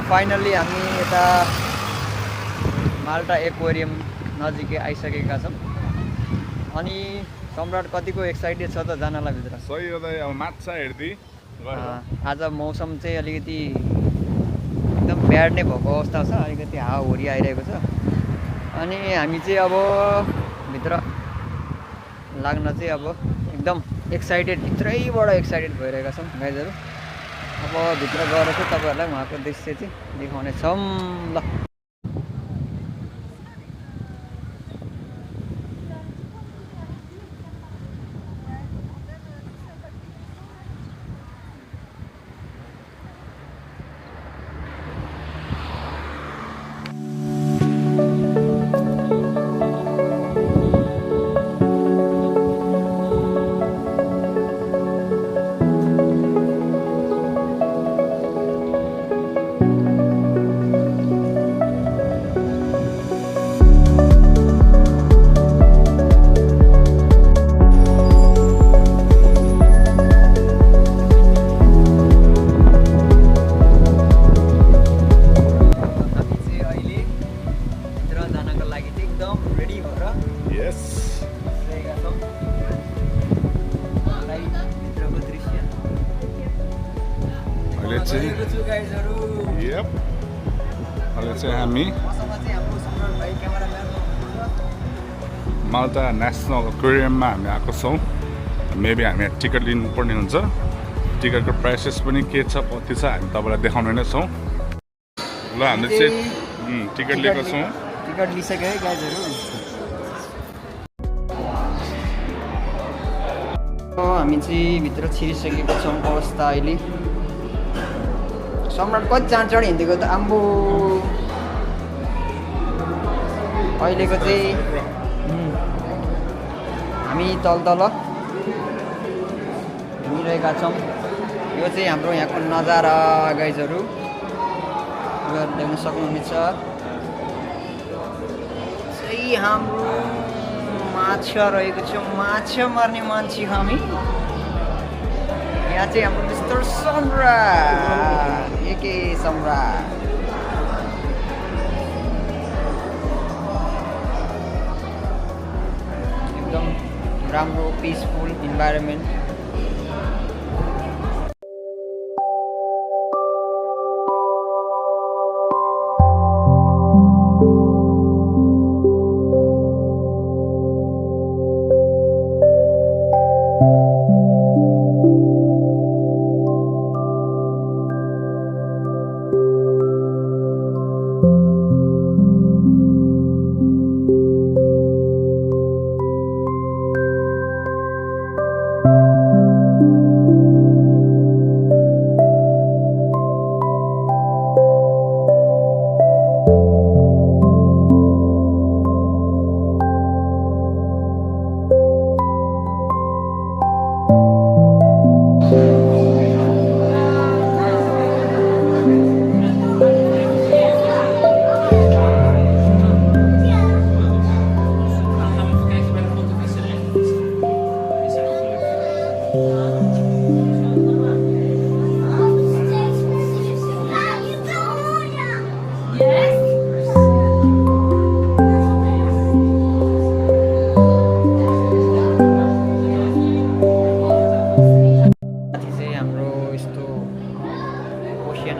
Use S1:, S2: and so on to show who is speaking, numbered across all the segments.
S1: Finally हामी यता माल्टा aquarium नजिकै आइसकेका छौँ अनि सम्राट कतिको एक्साइटेड छ त जानलाई भित्र
S2: सही हो त अब माछा हेर्दै
S1: आज मौसम चाहिँ अलिकति एकदम ब्याड नै भएको अवस्था छ अलिकति हावाहुरी आइरहेको छ अनि हामी चाहिँ अब भित्र लाग्न चाहिँ अब एकदम एक्साइटेड भित्रैबाट एक्साइटेड भइरहेका छौँ गाइजहरू अब भित्र गएर चाहिँ तपाईँहरूलाई उहाँको दृश्य चाहिँ देखाउनेछौँ ल
S2: हामी माल्टा नेसनल एक्वेरियममा हामी आएको छौँ मेबी हामी टिकट लिनुपर्ने हुन्छ टिकटको प्राइसेस पनि के छ कति छ हामी तपाईँलाई देखाउने नै छौँ ल हामीले चाहिँ टिकट लिएको छौँ
S1: टिकट लिइसक्यो है गाइजहरू हामी चाहिँ भित्र छिरिसकेको छौँ अवस्था अहिले सम्राट कति चाँड चाँड हिँडेको त आम्बो अहिलेको चाहिँ हामी तल हिँडिरहेका छौँ यो चाहिँ हाम्रो यहाँको नजारा गाइजहरू देख्न सक्नुहुनेछ चाहिँ हाम्रो माछा रहेको छ माछा मार्ने मान्छे हामी यहाँ चाहिँ हाम्रो मिस्टर सम्राट एके सम्राट एकदम राम्रो पिसफुल इन्भाइरोमेन्ट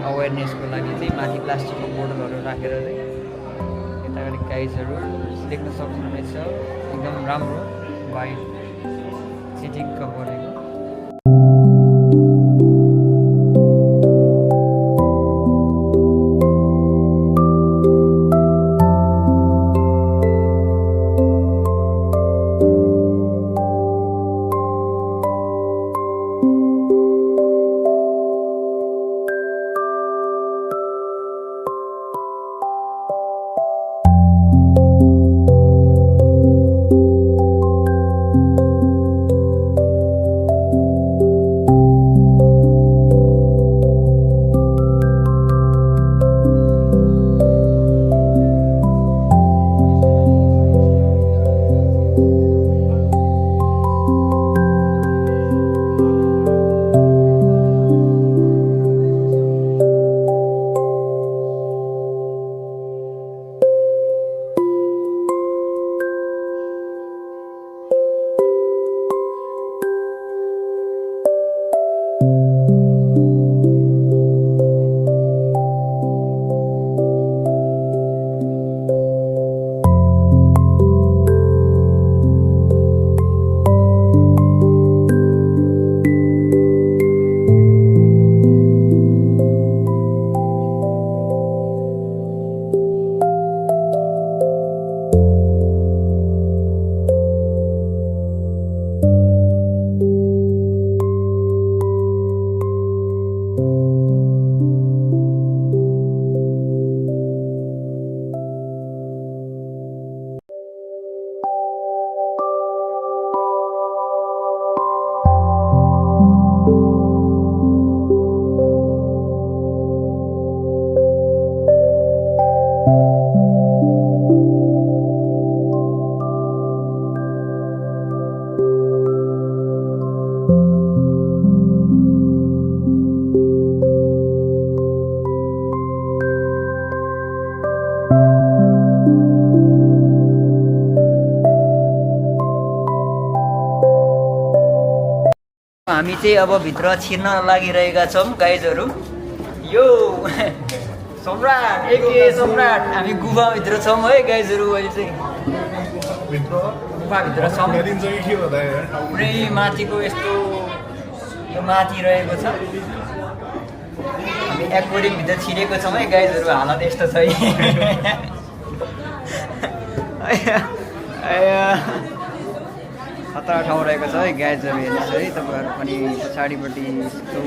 S1: अवेरनेसको लागि चाहिँ माथि प्लास्टिकको बोतलहरू राखेर चाहिँ यता अगाडि गाइजहरू देख्न सक्नुहुनेछ एकदम राम्रो वाइड चिटिक्क बनेको हामी चाहिँ अब भित्र छिर्न लागिरहेका छौँ गाइजहरू। यो सम्राट एके सम्राट हामी गुफाभित्र छौँ है गाइजहरू। अहिले चाहिँ गुफाभित्र छौँ। पुरै माथिको यस्तो यो माथि रहेको छ। हामी एक्वेरियमभित्र छिरेको छौँ है गाइजहरू। हालत यस्तो छ खतरा ठाउँ रहेको छ है गाइजहरू। हेर्नुहोस् है तपाईँहरू पनि पछाडिपट्टि यस्तो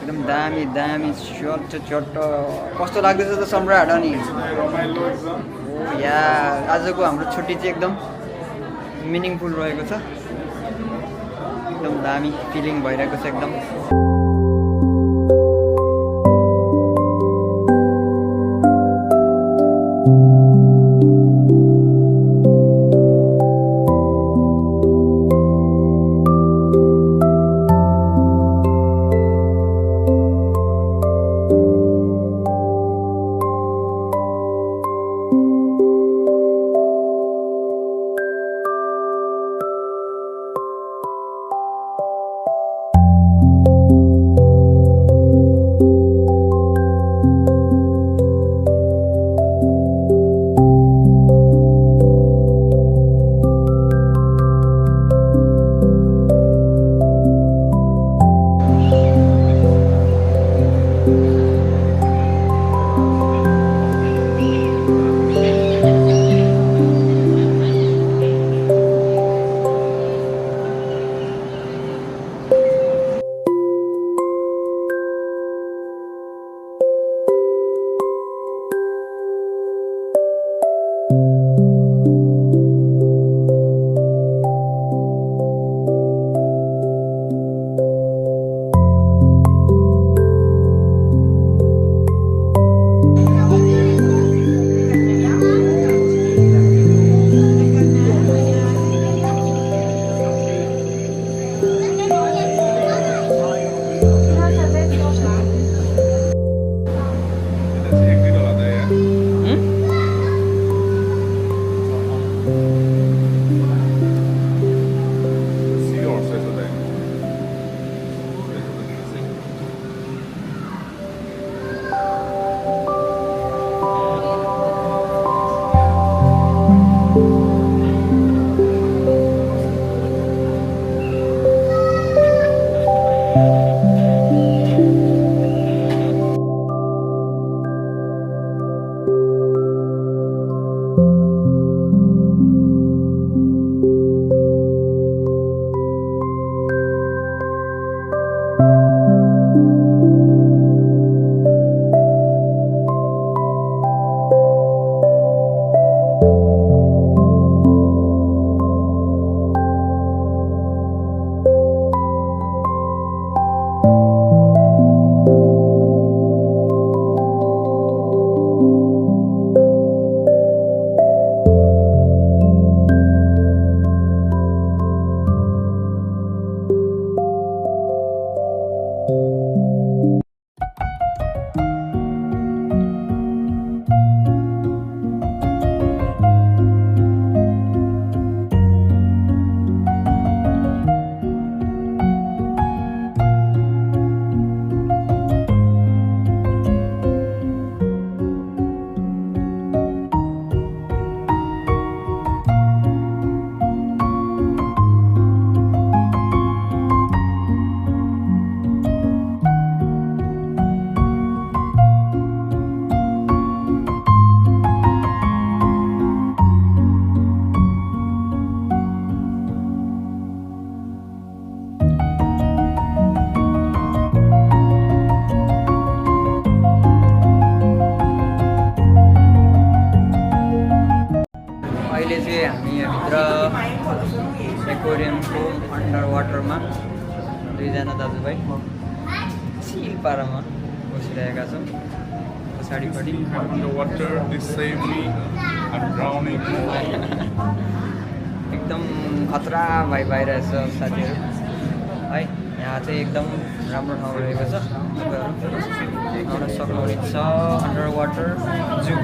S1: एकदम दामी दामी चट्ट चट्ट कस्तो लाग्दैछ त सम्राट? अनि या आजको हाम्रो छुट्टी चाहिँ एकदम मिनिङफुल रहेको छ। एकदम दामी फिलिङ भइरहेको छ एकदम। एक्वेरियमको अन्डर वाटरमा दुईजना दाजुभाइ सिल पारामा बसिरहेका छौँ। पछाडिपट्टि
S2: I'm underwater. They save me. I'm drowning.
S1: एकदम खतरा भाइ भइरहेछ साथीहरू है। यहाँ चाहिँ एकदम राम्रो ठाउँ रहेको छ। तपाईँहरू आउन सक्नुहुनेछ अन्डर वाटर जू।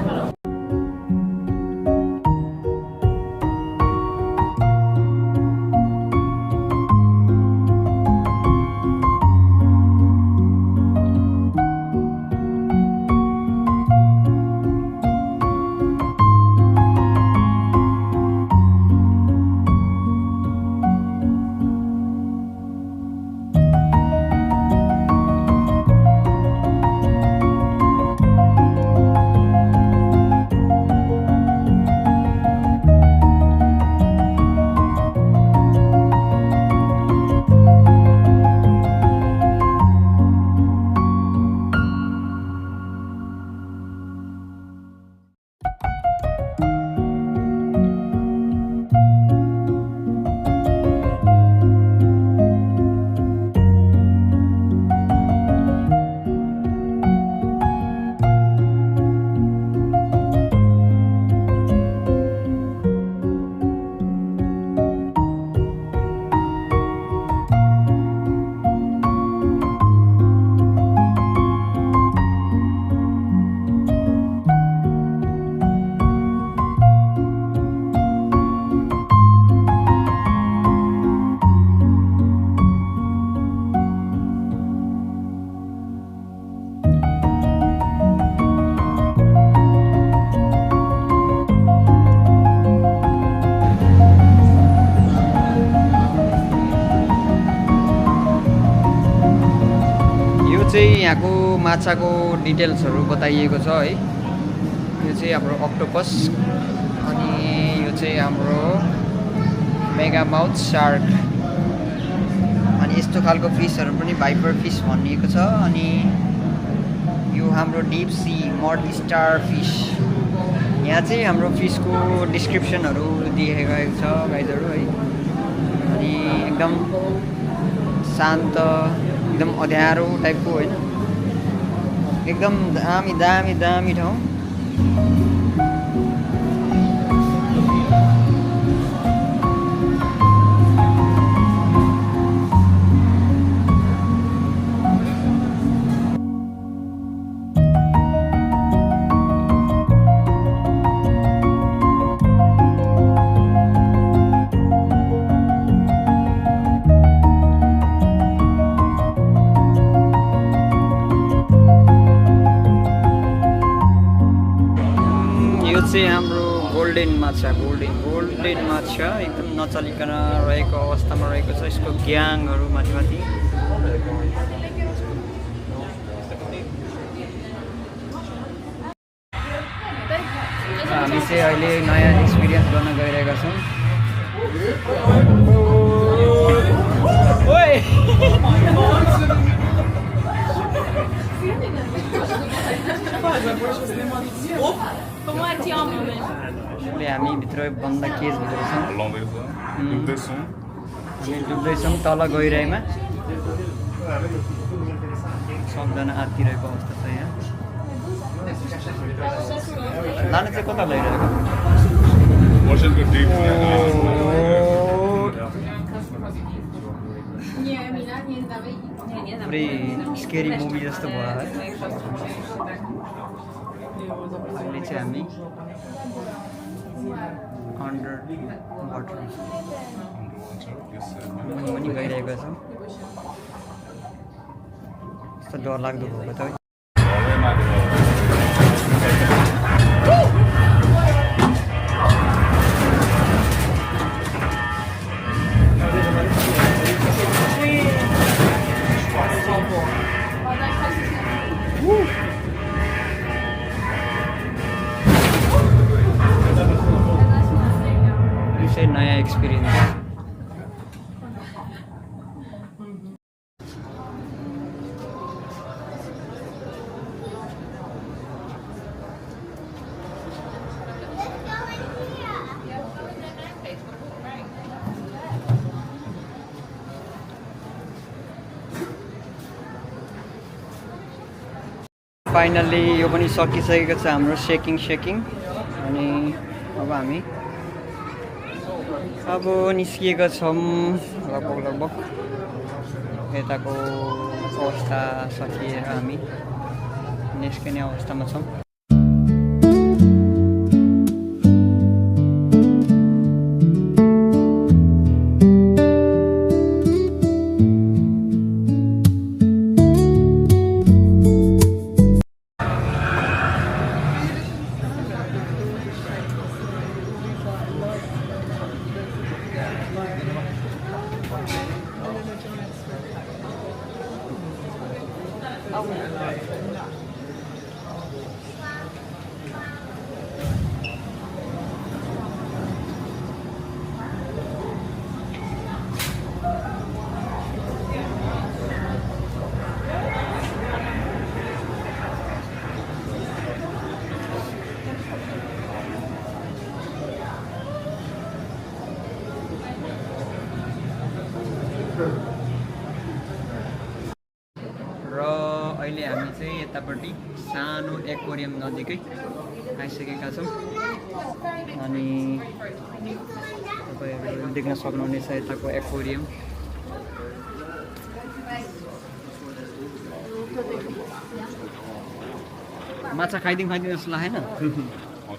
S1: चाहिँ यहाँको माछाको डिटेल्सहरू बताइएको छ है। यो चाहिँ हाम्रो अक्टोपस अनि यो चाहिँ हाम्रो मेगा माउथ शार्क अनि यस्तो खालको फिसहरू पनि भाइपर फिस भनिएको छ। अनि यो हाम्रो deep sea mud starfish. यहाँ चाहिँ हाम्रो फिसको डिस्क्रिप्सनहरू दिएको छ गाइजहरू है। अनि एकदम शान्त एकदम अँध्यारो टाइपको होइन, एकदम दामी दामी दामी ठाउँ। चाहिँ हाम्रो गोल्डेन माछा गोल्डेन माछा एकदम नचलिकन रहेको अवस्थामा रहेको छ। यसको ग्याङहरू माथि माथि हामी चाहिँ अहिले नयाँ एक्सपिरियन्स गर्न गइरहेका छौँ। हामी भित्र बन्द केजभित्र छौँ। हामी डुब्दैछौँ तल गहिराइमा। सबजना आत्तिरहेको अवस्था छ यहाँ। लानु चाहिँ कता लैरहेको? पुरै स्केरी मुभी जस्तो भयो है। अहिले चाहिँ हामी अन्डर वाटर पनि गइरहेको छौँ। यस्तो डरलाग्दो भएको त नयाँ एक्सपिरियन्स। फाइनल्ली यो पनि सकिसकेको छ हाम्रो सेकिङ अनि अब हामी निस्किएका छौँ लगभग यताको अवस्था सकिएर हामी निस्किने अवस्थामा छौँ। र अहिले हामी चाहिँ यतापट्टि सानो एक्वेरियम नजिकै आइसकेका छौँ अनि तपाईहरु देख्न सक्नुहुनेछ यताको एक्वेरियम। माछा खाइदिउँ जस्तो लागेन?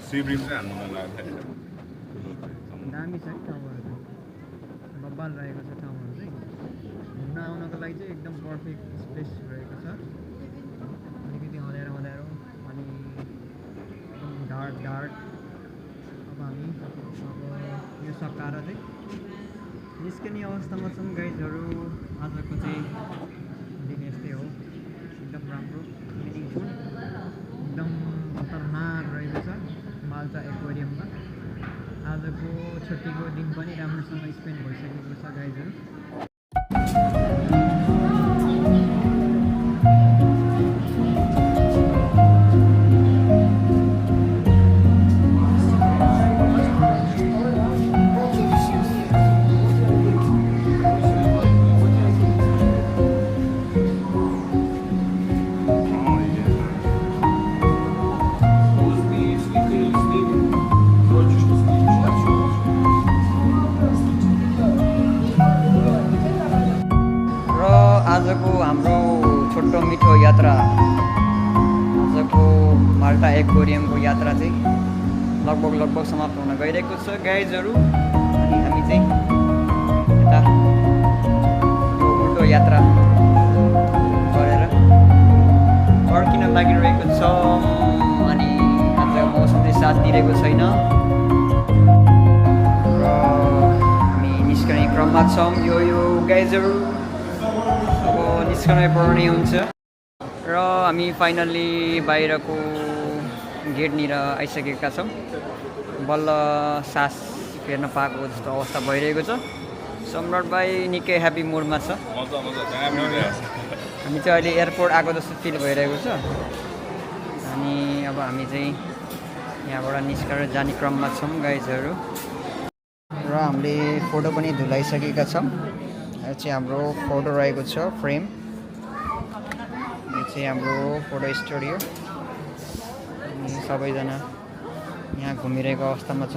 S2: सिब्रिङ चाहिँ हान्नु मन लागेको थियो।
S1: दामी छ है ठाउँहरू, बब्बाल रहेको छ ठाउँहरू चाहिँ। घुम्न आउनको लागि चाहिँ एकदम पर्फेक्ट स्पेस रहेको छ। अलिकति हँध्यारो अनि एकदम डार्क। अब हामी यो सकाएर चाहिँ निस्किने अवस्थामा छौँ गाइजहरू। आजको चाहिँ दिन यस्तै हो, एकदम राम्रो मिनिङफुल, एकदम खतरनाक रहेको छ माल्टा एक्वेरियममा। आजको छुट्टीको दिन पनि राम्रोसँग स्पेन्ड भइसकेको छ गाइजहरू। आजको हाम्रो छोटो मिठो यात्रा, आजको माल्टा एक्वेरियमको यात्रा चाहिँ लगभग समाप्त हुन गइरहेको छ गाइजहरू। अनि हामी चाहिँ यता यो उल्टो यात्रा गरेर फर्किन लागिरहेको छौँ। अनि आज मौसमले साथ दिइरहेको छैन र हामी निस्कने क्रममा छौँ। यो गाइजहरू अब निस्कनै पर्ने हुन्छ र हामी फाइनल्ली बाहिरको गेटनिर आइसकेका छौँ। बल्ल सास फेर्न पाएको जस्तो अवस्था भइरहेको छ। सम्राट भाइ निकै ह्याप्पी मुडमा छ। हामी चाहिँ अहिले एयरपोर्ट आएको जस्तो फिल भइरहेको छ। अनि अब हामी चाहिँ यहाँबाट निस्केर जाने क्रममा छौँ गाइजहरू। र हामीले फोटो पनि धुलाइसकेका छौँ। यो चाहिँ हाम्रो फोटो रहेको छ फ्रेम। यो चाहिँ हाम्रो फोटो स्टुडियो। अनि सबैजना यहाँ घुमिरहेको अवस्थामा छ।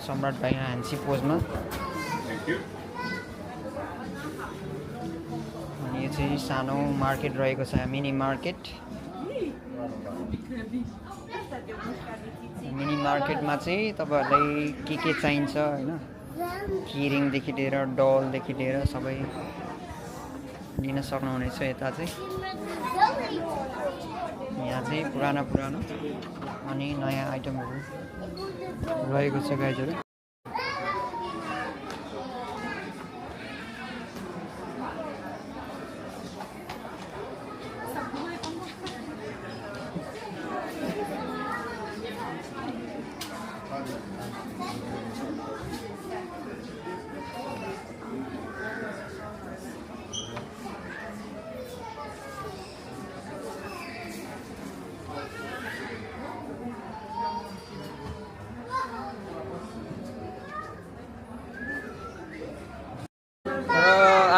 S1: सम्राट भाइ हाँसी पोजमा। अनि यो चाहिँ सानो मार्केट रहेको छ, मिनी मार्केट। मिनी मार्केटमा चाहिँ तपाईँहरूलाई के चाहिन्छ होइन, किरिङदेखि लिएर डलदेखि लिएर सबै लिन सक्नुहुनेछ। यता चाहिँ यहाँ चाहिँ पुरानो अनि नयाँ आइटमहरू रहेको छ गाइजहरू।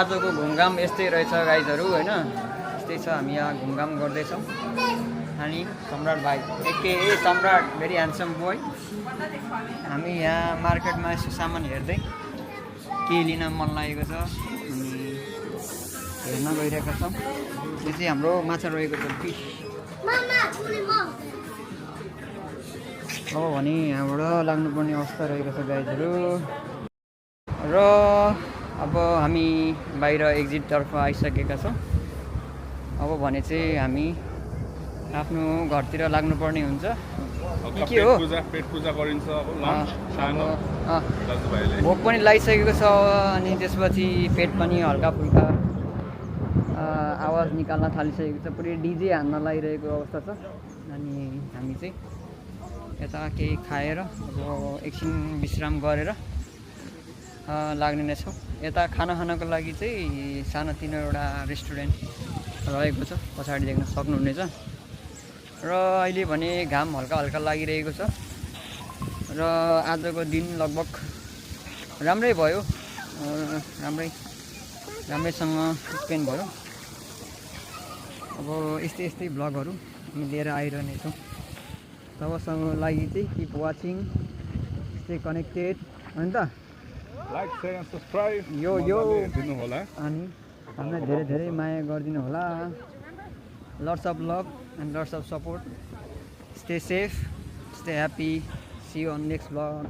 S1: आजको घुमघाम यस्तै रहेछ गाइजहरू होइन, यस्तै त्यही छ, हामी यहाँ घुमघाम गर्दैछौँ। अनि सम्राट भाइ एके सम्राट भेरी ह्यान्डसम बोय। हामी यहाँ मार्केटमा यसो सामान हेर्दै के लिन मन लागेको छ अनि हेर्न गइरहेका छौँ। यो चाहिँ हाम्रो माछा रहेको छ, फिस। अब भने यहाँबाट लाग्नुपर्ने अवस्था रहेको छ गाइजहरू। र अब हामी बाहिर एक्जिटतर्फ आइसकेका छौँ। अब भने चाहिँ हामी आफ्नो घरतिर लाग्नुपर्ने हुन्छ। के हो
S2: पेट पूजा गरिन्छ अब सानो दाजुभाइले।
S1: भोक पनि लागिसकेको छ अनि त्यसपछि पेट पनि हल्का फुल्का आवाज निकाल्न थालिसकेको छ। पुरै डिजे हान्न लागिरहेको अवस्था छ। अनि हामी चाहिँ यता केही खाएर अब एकछिन विश्राम गरेर लाग्ने नै छौँ। यता खाना खानको लागि चाहिँ सानोतिनो एउटा रेस्टुरेन्ट रहेको छ, पछाडि देख्न सक्नुहुनेछ। र अहिले भने घाम हल्का हल्का लागिरहेको छ र आजको दिन लगभग राम्रै भयो, राम्रैसँग स्पेन्ड भयो। अब यस्तै यस्तै भ्लगहरू हामी लिएर आइरहनेछौँ। तबसम्म लागि चाहिँ किप वाचिङ, स्टे कनेक्टेड होइन त।
S2: लाइक शेयर एन्ड सब्स्क्राइब
S1: यो
S2: दिनु होला
S1: अनि हामीलाई धेरै धेरै माया गरिदिनु होला। Lots of love and lots of support. Stay safe, stay happy. See you on next vlog.